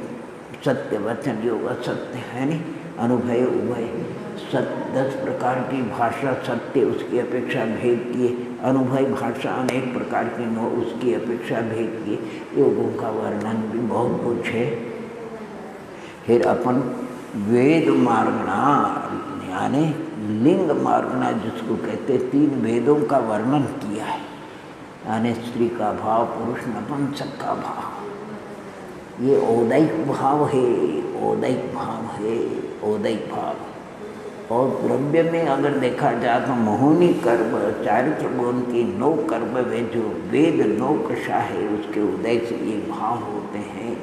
सत्य वचन योग, असत्य है नहीं, अनुभय उभय, 10 प्रकार की भाषा सत्य उसकी अपेक्षा भेद किए, अनुभय भाषा अनेक प्रकार की नो उसकी अपेक्षा भेद किए। योगों का वर्णन भी बहुत कुछ है। फिर अपन वेद मार्गना यानी लिंग मार्गना जिसको कहते 3 वेदों का वर्णन किया है, यानी स्त्री का भाव, पुरुष नपुंसक का भाव, ये औदैक भाव है, औदैक भाव है, औदैक भाव। और द्रव्य में अगर देखा जाए तो मोहिनी कर्म, चारित्र गुण की 9 कर्म में जो वेद 9 कषा है उसके उदय से ये भाव होते हैं।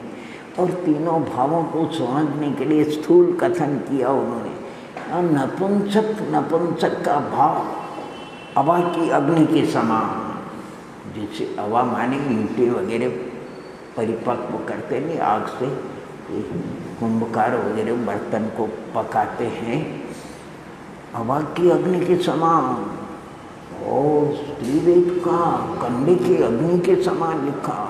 और तीनों भावों को समझने के लिए स्थूल कथन किया उन्होंने। नपुंसक का भाव अवा की अग्नि के समान, जिससे अवा माने ईंटें वगैरह परिपक्व करते नहीं, आग से कुंभकार वगैरह बर्तन को पकाते हैं, अवा की अग्नि के समान। और श्रीवेद का कंडे की अग्नि के समान लिखा,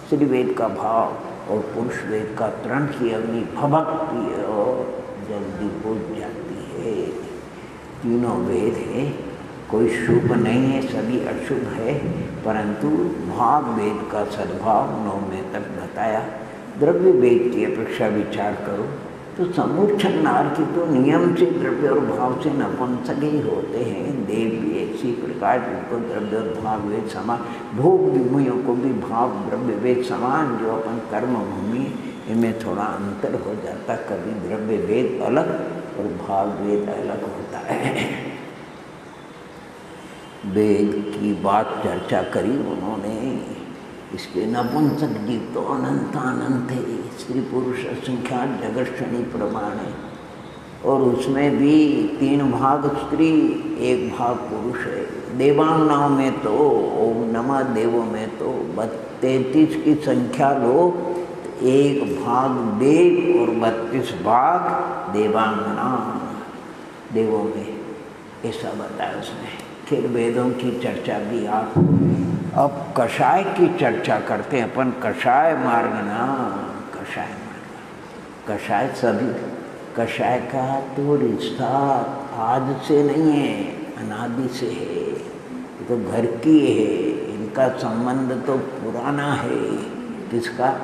श्रीवेद का भाव। और पुरुष वेद का तरण की अग्नि भभकती है और जल्दी बुझ जाती है। तीनों वेद है, कोई शुभ नहीं है, सभी अशुभ है, परंतु भाव वेद का सद्भाव 9 में तक बताया। द्रव्य वेद की अपेक्षा विचार करो तो समूच्छन नार की तो नियम से द्रव्य और भाव से नपुंसक ही होते हैं। देव भी इसी प्रकार जिनको द्रव्य और भाव वेद समान, भोग विभूतियों को भी भाव द्रव्य वेद समान, जो अपन कर्म भूमि इनमें थोड़ा अंतर हो जाता, कभी द्रव्य वेद अलग और भाव वेद अलग होता है। वेद की बात चर्चा करी उन्होंने, इसके नपुंसक जीव तो अनंत है, स्त्री पुरुष असंख्यात जगत प्रमाण है। और उसमें भी 3 भाग स्त्री 1 भाग पुरुष है। देवांगनाओं में तो ओम नमः देवों में तो 33 की संख्या लो, 1 भाग देव और 32 भाग देवांगना देवों में, ऐसा बताया उसने। फिर वेदों की चर्चा भी आप, अब कषाय की चर्चा करते हैं अपन। कषाय मार्गना, कषाय मार्ग, कषाय सभी, कषाय का तो रिश्ता आज से नहीं है, अनादि से है, तो घर की है, इनका संबंध तो पुराना है। किसका?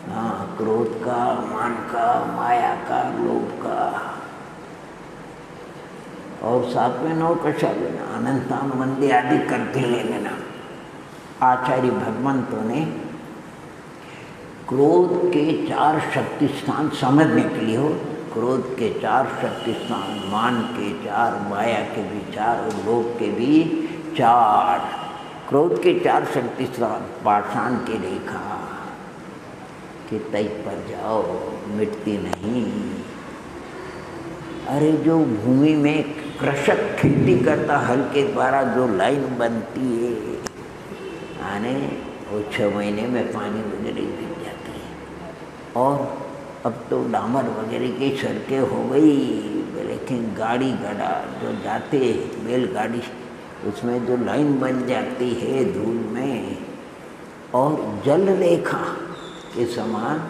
हाँ, क्रोध का, मान का, माया का, लोभ का। और साथ में 9 कषा लेना, अनंतानुबंधी आदि करके ले लेना। आचार्य भगवंतों ने क्रोध के 4 शक्ति स्थान समझने के लिए, हो क्रोध के 4 शक्ति स्थान, मान के 4, माया के भी 4 और लोभ के भी 4। क्रोध के 4 शक्ति स्थान, पाषाण की रेखा के तय पर जाओ, मिटती नहीं। अरे जो भूमि में कृषक खेती करता, हल के द्वारा जो लाइन बनती है, आने वो 6 महीने में पानी वगैरह गिर जाती है। और अब तो डामर वगैरह की सड़कें हो गई, लेकिन गाड़ी घड़ा जो जाते बैलगाड़ी, उसमें जो लाइन बन जाती है धूल में, और जल रेखा के समान,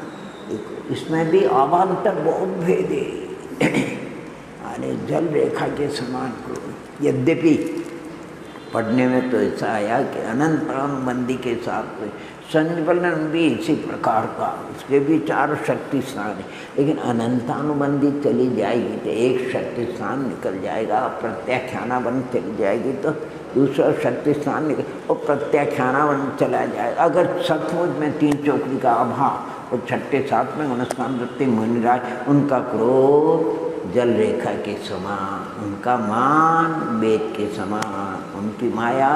इसमें भी अवान्तर बहुत भेद है। अरे जल रेखा के समान, यद्यपि पढ़ने में तो ऐसा आया कि अनंतानुबंधी के साथ संज्वलन भी इसी प्रकार का, उसके भी 4 शक्ति स्थान है। लेकिन अनंतानुबंधी चली जाएगी तो 1 शक्ति स्थान निकल जाएगा, प्रत्याख्यानाबंध चली जाएगी तो दूसरा शक्ति स्थान निकल और प्रत्याख्यानावन चला जाए। अगर सचमुच में 3 चौकड़ी का अभाव और छठे साथ में गुणस्थान वृत्ति मुनिराज, उनका क्रोध जल रेखा के समान, उनका मान वेद के समान, उनकी माया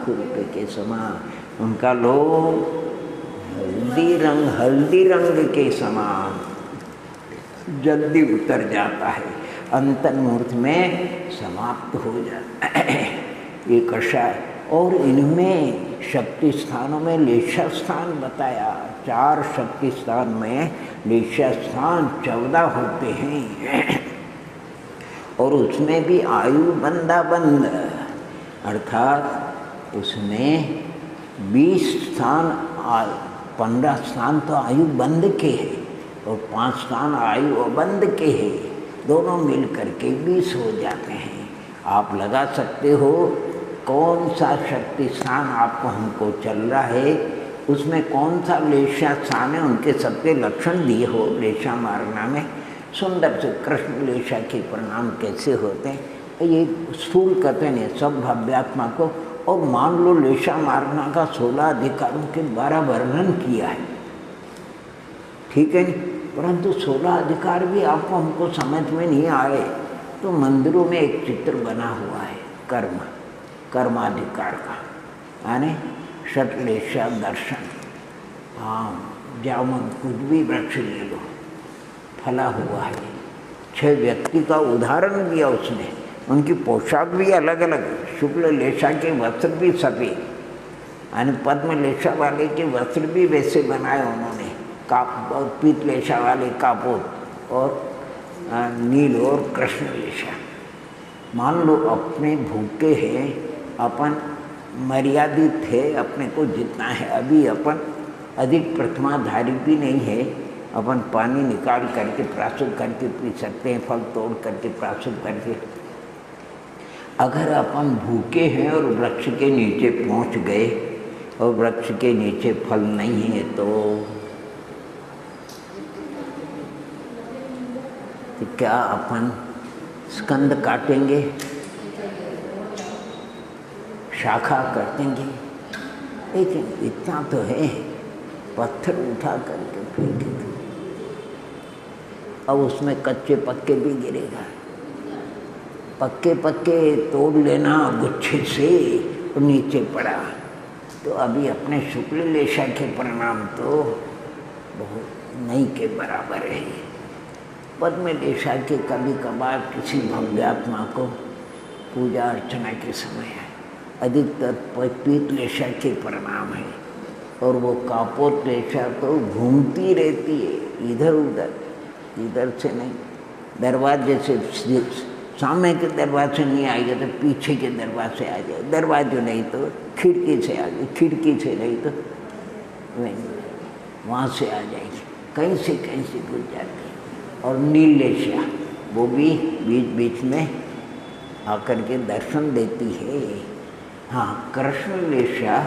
खुरपे के समान, उनका लोभ हल्दी रंग के समान जल्दी उतर जाता है, अंतर मुहूर्त में समाप्त हो जाता है ये कषाय। और इनमें शक्ति स्थानों में लेशा स्थान बताया, 4 शक्ति स्थान में लेशा स्थान 14 होते हैं। और उसमें भी आयु बंदाबंद, अर्थात उसमें 20 स्थान 15 स्थान तो आयु बंद के हैं और 5 स्थान आयु अबंध के हैं, दोनों मिल करके 20 हो जाते हैं। आप लगा सकते हो कौन सा शक्ति स्थान आपको हमको चल रहा है, उसमें कौन सा लेशा स्थान है, उनके सबके लक्षण दिए हो लेशा मार्गना में सुंदर से। कृष्ण लेशा के परिणाम कैसे होते हैं ये स्थूल कथन है सब भव्यात्मा को। और मान लो लेशा मार्गना का 16 अधिकारों के 12 वर्णन किया है, ठीक है, परंतु 16 अधिकार भी आपको हमको समझ में नहीं आए तो मंदिरों में एक चित्र बना हुआ है कर्माधिकार का, यानी षटलेशा दर्शन। जामुन कुछ भी वृक्ष ले लो फला हुआ है। 6 व्यक्ति का उदाहरण दिया उसने, उनकी पोशाक भी अलग अलग, शुक्ल लेशा के वस्त्र भी सफ़ेद, यानी पद्म लेशा वाले के वस्त्र भी वैसे बनाए उन्होंने, पीत लेशा वाले कापोत और नील और कृष्ण लेशा। मान लो अपने भूखे हैं, अपन मर्यादित है, अपने को जितना है, अभी अपन अधिक प्रथमाधारी भी नहीं है, अपन पानी निकाल करके प्राशुद्ध करके पी सकते हैं, फल तोड़ करके प्राशुद्ध करके। अगर अपन भूखे हैं और वृक्ष के नीचे पहुंच गए और वृक्ष के नीचे फल नहीं है तो क्या अपन स्कंद काटेंगे, शाखा काटेंगे? लेकिन इतना तो है, पत्थर उठा करके फेंक दो, अब उसमें कच्चे पक्के भी गिरेगा। पक्के पक्के तोड़ लेना गुच्छे से और नीचे पड़ा तो अभी अपने शुक्ल लेशा के परिणाम तो बहुत नहीं के बराबर है। पद्म लेशा के कभी कभार किसी भव्यात्मा को पूजा अर्चना के समय है, अधिकतर पीत लेशा के परिणाम है। और वो कापोत लेशा तो घूमती रहती है इधर उधर, इधर से नहीं, दरवाजे से सामने के दरवाजे से नहीं आएगा तो पीछे के दरवाजे से आ जाए, दरवाजे नहीं तो खिड़की से आ जाए, खिड़की से नहीं तो वहाँ से आ जाएगी, कहीं से घुस जाती है। और नील लेशा वो भी बीच बीच में आकर के दर्शन देती है। हाँ, कृष्ण लेशा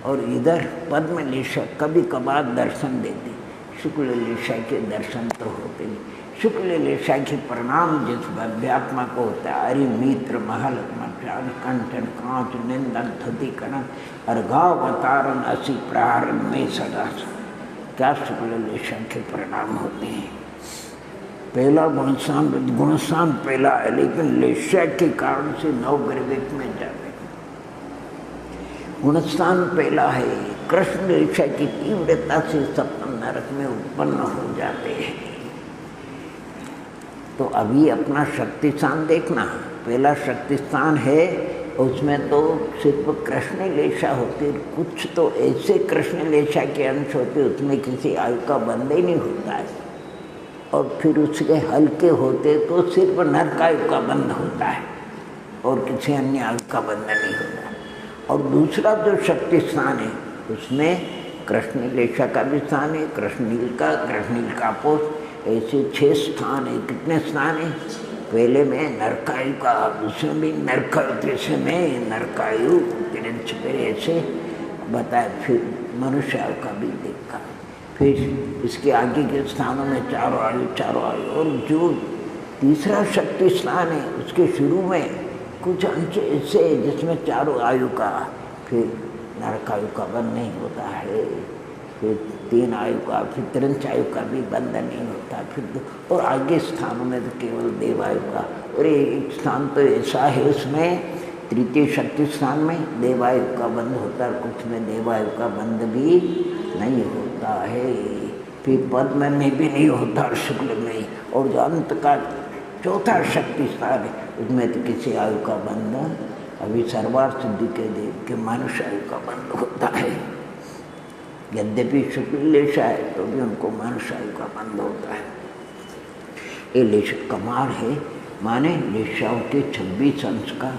और इधर पद्म लेशा कभी कभार दर्शन देती, शुक्ल लेशा के दर्शन तो होते नहीं। शुक्ल लेशा के परिणाम जिस भव्यात्मा को होता है, अरि मित्र महल मचान कंचन कांच निंदन धुति कनन अर्घावतारण असी प्रारंभ में सदा क्या शुक्ल लेशा के परिणाम होते हैं। पहला गुणस्थान पहला है, लेकिन लेशा के कारण से नवग्रह में जाते गुणस्थान पहला है। कृष्ण लेशा की तीव्रता से सप्तम नरक में उत्पन्न हो जाते हैं। तो अभी अपना शक्ति स्थान देखना, पहला शक्ति स्थान है, उसमें तो सिर्फ कृष्ण लेशा होती, कुछ तो ऐसे कृष्ण लेशा के अंश होते उसमें किसी आयु का बंध ही नहीं होता है, और फिर उसके हल्के होते तो सिर्फ नरक आयु का बंध होता है और किसी अन्य आयु का बंध नहीं होता। और दूसरा जो शक्ति स्थान है उसमें कृष्ण लेशा का भी स्थान है, कृष्णनील का पोष, ऐसे 6 स्थान है। कितने स्थान है? पहले में नरकायु का, दूसरे में नरकायु, तीसरे में नरकायु, फिर ऐसे बताया, फिर मनुष्य आयु का भी देखा, फिर इसके आगे के स्थानों में चारों आयु। और जो तीसरा शक्ति स्थान है, उसके शुरू में कुछ अंश ऐसे जिसमें चारों आयु का, फिर नरक आयु का बंध नहीं होता है, फिर 3 आयु का, फिर 3 आयु का भी बंधन नहीं होता, फिर और आगे स्थानों में तो केवल देवायु का। और एक स्थान तो ऐसा है उसमें तृतीय शक्ति स्थान में देवायु का बंध होता है, कुछ में देवायु का बंध भी नहीं होता है, फिर पद्म में भी नहीं होता, शुक्ल में। और जो अंत का चौथा शक्ति स्थान है उसमें तो किसी आयु का बंध, अभी सर्वार्थ सिद्धि के देव के मनुष्य आयु का बंध होता है। यद्यपि शुक्ल लेशा है तो भी उनको मनुष्य आयु का बंध होता है। ये लेश कमाल है, माने लेशाओं के 26 अंश का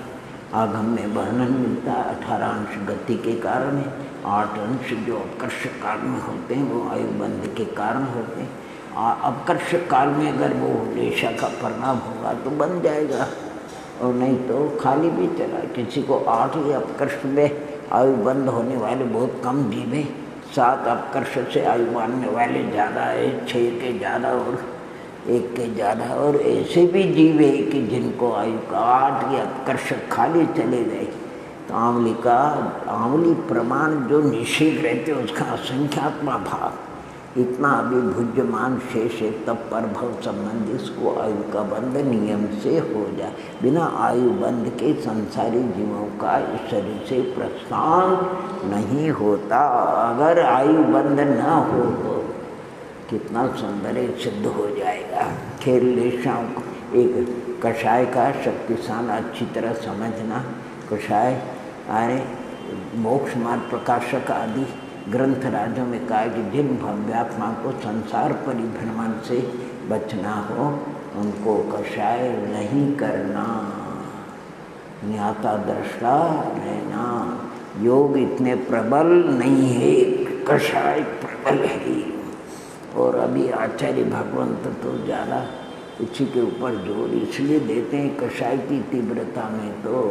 आगम में वर्णन मिलता है। 18 अंश गति के कारण है, 8 अंश जो अपकर्ष काल में होते हैं वो आयुबंध के कारण होते हैं। अपकर्ष काल में अगर वो लेशा का परिणाम होगा तो बन जाएगा, और नहीं तो खाली भी चला। किसी को 8 ही अपकर्ष में आयुबंध होने वाले बहुत कम जीव हैं, 7 अपकर्ष से आयु बांधने वाले ज़्यादा है, 6 के ज़्यादा और 1 के ज़्यादा। और ऐसे भी जीव है कि जिनको आयु का 8 या अपकर्ष खाली चले गए। तो आंवली प्रमाण जो निषेध रहते उसका असंख्यात्मा भाग इतना अभिभुज्यमान शेष है, तब परभव संबंधी इसको आयु का बंध नियम से हो जाए। बिना आयु बंध के संसारी जीवों का इस शरीर से प्रस्थान नहीं होता। अगर आयु बंध न हो तो कितना सुंदर सिद्ध हो जाएगा। खेल लेशाओं को एक कषाय का शक्तिशान अच्छी तरह समझना। कषाय अरे मोक्ष मार्ग प्रकाशक आदि ग्रंथ राज्यों में कहा कि जिन भव्यात्मा को संसार परिभ्रमण से बचना हो उनको कषाय नहीं करना, ज्ञाता दृष्टा रहना। योग इतने प्रबल नहीं है, कषाय प्रबल है। और अभी आचार्य भगवंत तो ज़्यादा इसी के ऊपर जोर इसलिए देते हैं, कषाय की तीव्रता में तो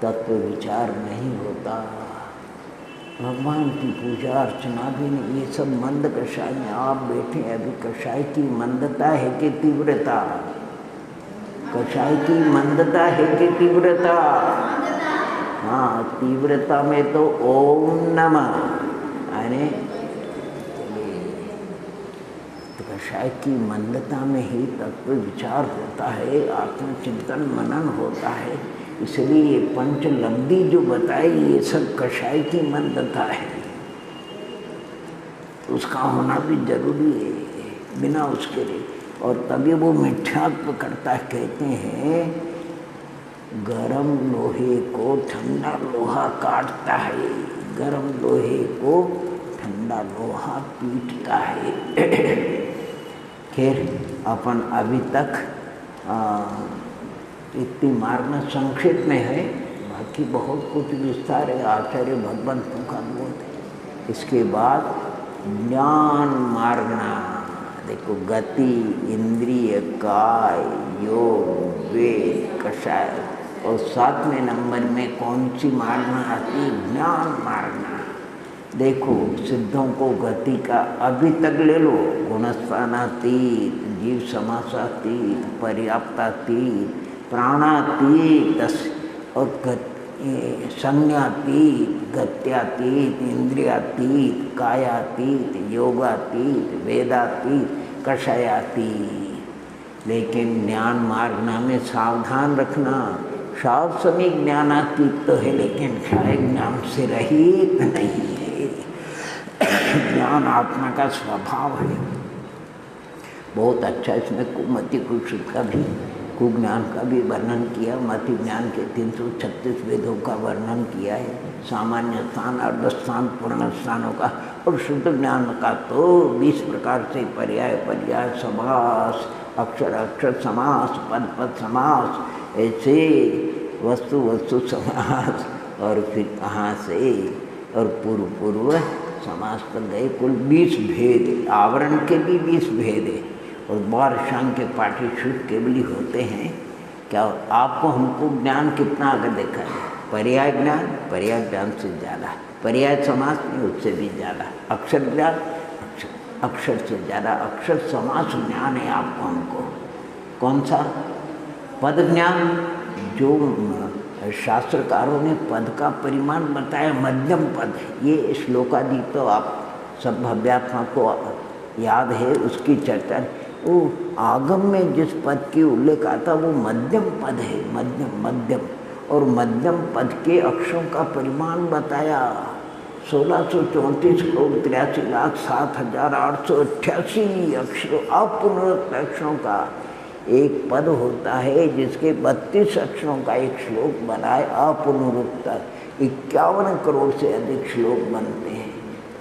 तत्व विचार नहीं होता, भगवान की पूजा अर्चना भी नहीं। ये सब मंद कषाय में आप बैठे, अभी कषाय की मंदता है कि तीव्रता? कषाय की मंदता है कि तीव्रता? हाँ, तीव्रता में तो ओम नमः यानी तो कषाय की मंदता में ही तत्व विचार होता है, आत्मचिंतन मनन होता है। इसलिए ये पंच लब्धि जो बताई ये सब कषाय की मंदता है, उसका होना भी जरूरी है, बिना उसके लिए। और तभी वो मिथ्यात्व करता, कहते हैं गरम लोहे को ठंडा लोहा काटता है, गरम लोहे को ठंडा लोहा पीटता है। खैर अपन अभी तक इतनी मार्ग संक्षेप में है, बाकी बहुत कुछ विस्तार है आचार्य भगवंतों का बोलते हैं। इसके बाद ज्ञान मार्गना, देखो गति, इंद्रिय, काय, योग, वेद, कषाय, और 7वें नंबर में कौन सी मार्गना आती? ज्ञान मार्गना। देखो सिद्धों को गति का अभी तक ले लो, गुणस्थानातीत, जीव समासातीत, पर्याप्तातीत, प्राणातीत और संज्ञातीत, गत्यातीत, इंद्रियातीत, कायातीत, योगातीत, वेदातीत, कषयातीत। लेकिन ज्ञान मार्गना में सावधान रखना, सावसमिक ज्ञानातीत तो है लेकिन क्षय ज्ञान से रहित नहीं है। ज्ञान आत्मा का स्वभाव है। बहुत अच्छा इसमें कुमति कुछ का भी कुज्ञान का भी वर्णन किया, मति ज्ञान के 336 वेदों का वर्णन किया है, सामान्य स्थान, अर्ध स्थान, पूर्ण स्थानों का, और शुद्ध ज्ञान का तो 20 प्रकार से पर्याय पर्याय, समास, अक्षर अक्षर समास, पद पद समास, ऐसे वस्तु वस्तु समास, और फिर कहाँ से और पूर्व पूर्व समास तक गए। कुल 20 भेद, आवरण के भी 20 भेद है, और बार शांग के पाठी शुद्ध केवली होते हैं। क्या आपको हमको ज्ञान कितना आगे देखा है? पर्याय ज्ञान से ज़्यादा, पर्याय समास नहीं उससे भी ज़्यादा, अक्षर ज्ञान अक्षर से ज़्यादा, अक्षर समास ज्ञान है आपको हमको। कौन सा पद ज्ञान? जो शास्त्रकारों ने पद का परिमाण बताया मध्यम पद है। ये श्लोकादि तो आप सब भव्यात्मा को याद है, उसकी चर्चा। वो आगम में जिस पद की उल्लेख आता वो मध्यम पद है, मध्यम। और मध्यम पद के अक्षरों का परिमाण बताया 1634,83,07,888 अक्षरों, अपुनरुक्त अक्षरों का एक पद होता है, जिसके 32 अक्षरों का एक श्लोक बनाए अपुनरुक्त। 51 करोड़ से अधिक श्लोक बनते हैं।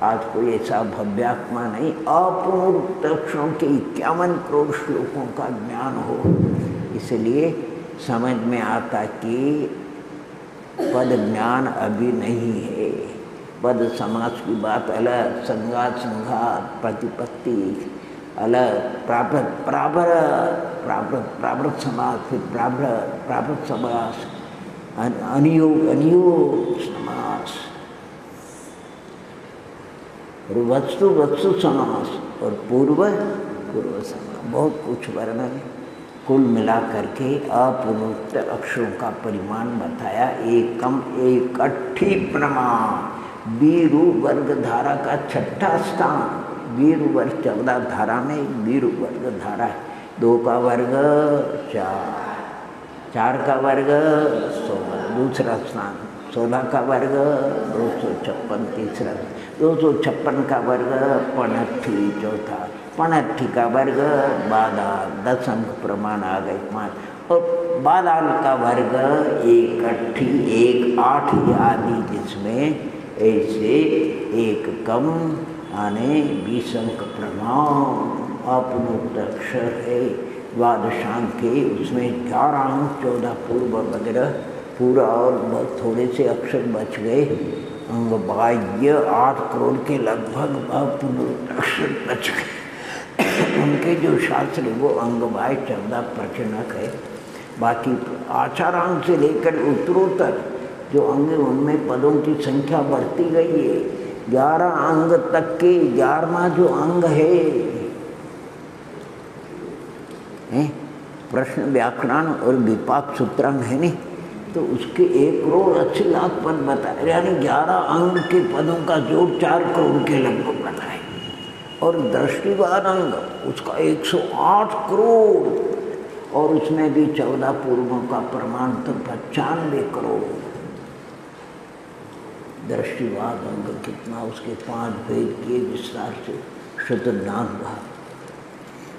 आज कोई ऐसा भव्यात्मा नहीं, अपुनरुक्त अक्षरों के 51 करोड़ श्लोकों का ज्ञान हो। इसलिए समझ में आता कि पद ज्ञान अभी नहीं है। पद समास की बात अलग, संघात संघात, प्रतिपत्ति अलग, प्रावृत समास, फिर प्रावृत समास, अनियोग समास, वस्तु समास और पूर्व समास, बहुत कुछ वर्णन कुल मिला करके अपुनरुक्त अक्षरों का परिमाण बताया। एकम एकठी प्रमाण, वीरु वर्ग धारा का छठा स्थान। वीरु वर्ग 14 धारा में वीरु वर्ग धारा है। 2 का वर्ग 4, 4 का वर्ग 16 दूसरा स्थान, 16 का वर्ग 256 तीसरा, 256 का वर्ग 59 चौथा, 59 का वर्ग बादाल 10 अंक प्रमाण आ गए 5, और बादाल का वर्ग 1 1 8 आदि, जिसमें ऐसे एक कम आने 20 अंक प्रमाण अपुनरुक्त अक्षर है। द्वादशांक के उसमें 11 अंक 14 पूर्व वगैरह पूरा, और बहुत थोड़े से अक्षर बच गए। अंग बाह्य 8 करोड़ के लगभग अपुनरुक्त अक्षर बच गए। उनके जो शास्त्र है वो अंग बाह्य 14 प्रचनक है। बाकी आचारांग से लेकर उत्तरोत्तर जो अंग है उनमें पदों की संख्या बढ़ती गई है। 11 अंग तक के 11वां जो अंग है प्रश्न व्याकरण और विपाक सूत्रांग है नहीं, तो उसके 1,80,00,000 पद बताए, यानी 11 अंग के पदों का जोड़ 4 करोड़ के लगभग बताए। और दृष्टिवाद अंग उसका 108 करोड़, और उसमें भी 14 पूर्वों का प्रमाण तो 95 करोड़। दृष्टिवाद अंग कितना, उसके 5 भेद किए विस्तार से शतज्ञान भाव।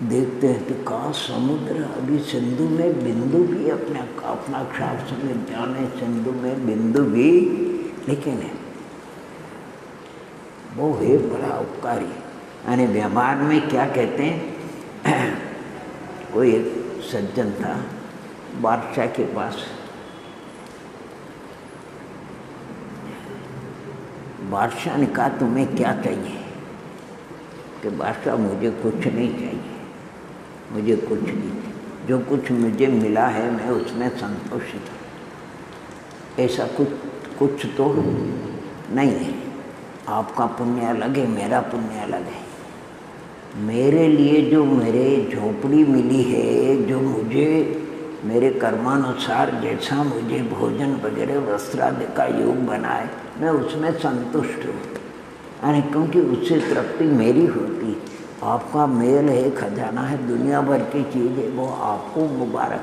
देखते हैं कि का समुद्र अभी सिंधु में बिंदु भी अपना शास्त्र में जाने, सिंधु में बिंदु भी, लेकिन है वो है बड़ा उपकारी। यानी व्यवहार में क्या कहते हैं, कोई एक सज्जन था बादशाह के पास, बादशाह ने कहा तुम्हें क्या चाहिए? कि बादशाह मुझे कुछ नहीं चाहिए, मुझे कुछ नहीं, जो कुछ मुझे मिला है मैं उसमें संतुष्ट हूँ। ऐसा कुछ तो नहीं है। आपका पुण्य अलग है, मेरा पुण्य अलग है। मेरे लिए जो मेरे झोपड़ी मिली है, जो मुझे मेरे कर्मानुसार जैसा मुझे भोजन वगैरह वस्त्रादि का योग बनाए, मैं उसमें संतुष्ट हूँ। यानी क्योंकि उससे तृप्ति मेरी होती। आपका मेल है, खजाना है, दुनिया भर की चीज़ है, वो आपको मुबारक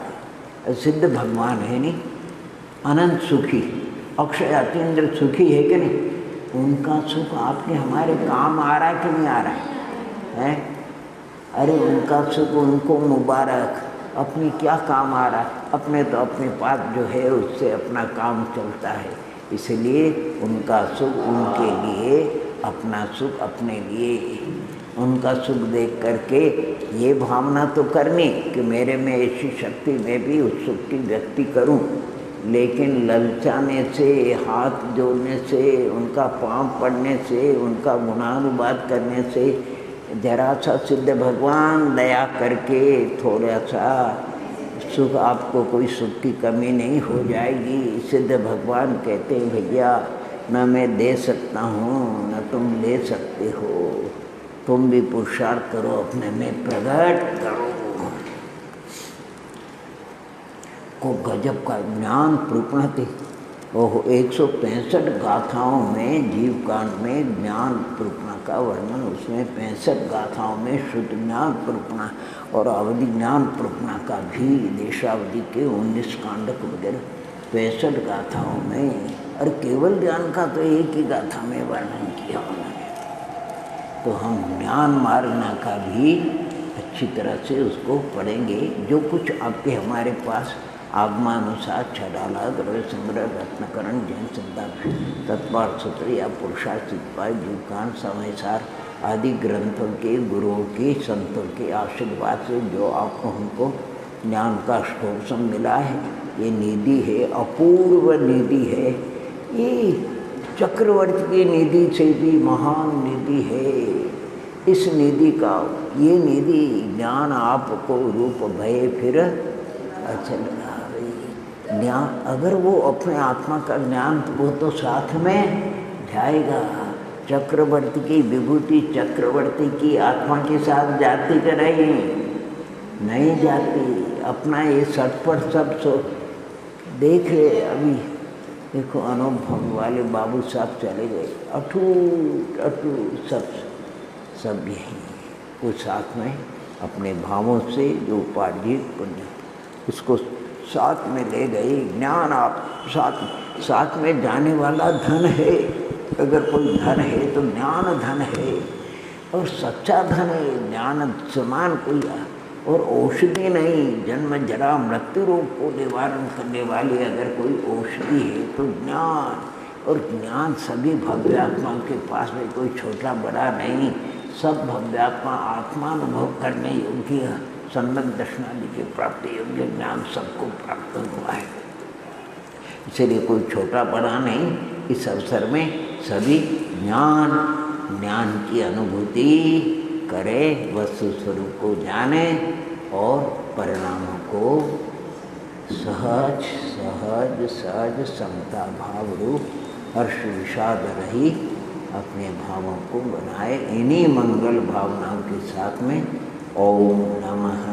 है। सिद्ध भगवान है नहीं, अनंत सुखी, अक्षय अतीन्द्र सुखी है कि नहीं? उनका सुख आपके हमारे काम आ रहा है कि नहीं आ रहा है? अरे उनका सुख उनको मुबारक, अपनी क्या काम आ रहा है? अपने तो अपने पास जो है उससे अपना काम चलता है। इसलिए उनका सुख उनके लिए, अपना सुख अपने लिए। उनका सुख देख करके ये भावना तो करनी कि मेरे में ऐसी शक्ति मैं भी उस सुख की व्यक्ति करूं, लेकिन ललचाने से, हाथ जोड़ने से, उनका पांव पड़ने से, उनका गुणानुवाद करने से जरा सा सिद्ध भगवान दया करके थोड़ा सा सुख, आपको कोई सुख की कमी नहीं हो जाएगी। सिद्ध भगवान कहते हैं भैया न मैं दे सकता हूँ न तुम ले सकते हो, तुम भी पुरुषार्थ करो, अपने में प्रकट करो। को गजब का ज्ञान प्रूपणते। ओह 165 गाथाओं में जीवकांड में ज्ञान प्रूपणा का वर्णन, उसमें 65 गाथाओं में शुद्ध ज्ञान प्रूपणा और अवधि ज्ञान प्रूपणा का भी देशावधि के 19 कांडक वगैरह 65 गाथाओं में, और केवल ज्ञान का तो एक ही गाथा में वर्णन किया उन्होंने। तो हम ज्ञान मार्गना का भी अच्छी तरह से उसको पढ़ेंगे। जो कुछ आपके हमारे पास आगमानुसार छडाला द्रव्य संग्रह रत्नकरण जैन शब्दार्थ तत्पाल सूत्र या पुरुषार्थ सिद्धांत जीवकांड समयसार आदि ग्रंथों के गुरुओं के संतों के आशीर्वाद से जो आपको हमको ज्ञान का स्रोत मिला है, ये निधि है, अपूर्व निधि है। ये चक्रवर्ती की निधि से भी महान निधि है। इस निधि का ये निधि ज्ञान आपको रूप भय फिर अचल ज्ञान, अगर वो अपने आत्मा का ज्ञान वो तो साथ में जाएगा। चक्रवर्ती की विभूति चक्रवर्ती की आत्मा के साथ जाती कि नहीं जाती। अपना ये सटपट सब देख रहे। अभी देखो अनुभव वाले बाबू साहब चले गए, अटूट अटूट सब यही कुछ साथ में अपने भावों से जो उपार्जित पुण्य उसको साथ में ले गए। ज्ञान आप साथ में जाने वाला धन है। अगर कोई धन है तो ज्ञान धन है, और सच्चा धन है। ज्ञान समान कोई और औषधि नहीं। जन्म जरा मृत्यु रोग को निवारण करने वाली अगर कोई औषधि है तो ज्ञान। और ज्ञान सभी भव्यात्माओं के पास में कोई छोटा बड़ा नहीं, सब भव्यात्मा आत्मानुभव करने योग्य सन्मत दर्शनादि के प्राप्ति योग्य ज्ञान सबको प्राप्त हुआ है। इसलिए कोई छोटा बड़ा नहीं। इस अवसर में सभी ज्ञान की अनुभूति करे, वस्तु स्वरूप को जाने और परिणामों को सहज सहज सहज समता भाव रूप हर्ष विषाद रही अपने भावों को बनाए। इन्हीं मंगल भावनाओं के साथ में ओम नमः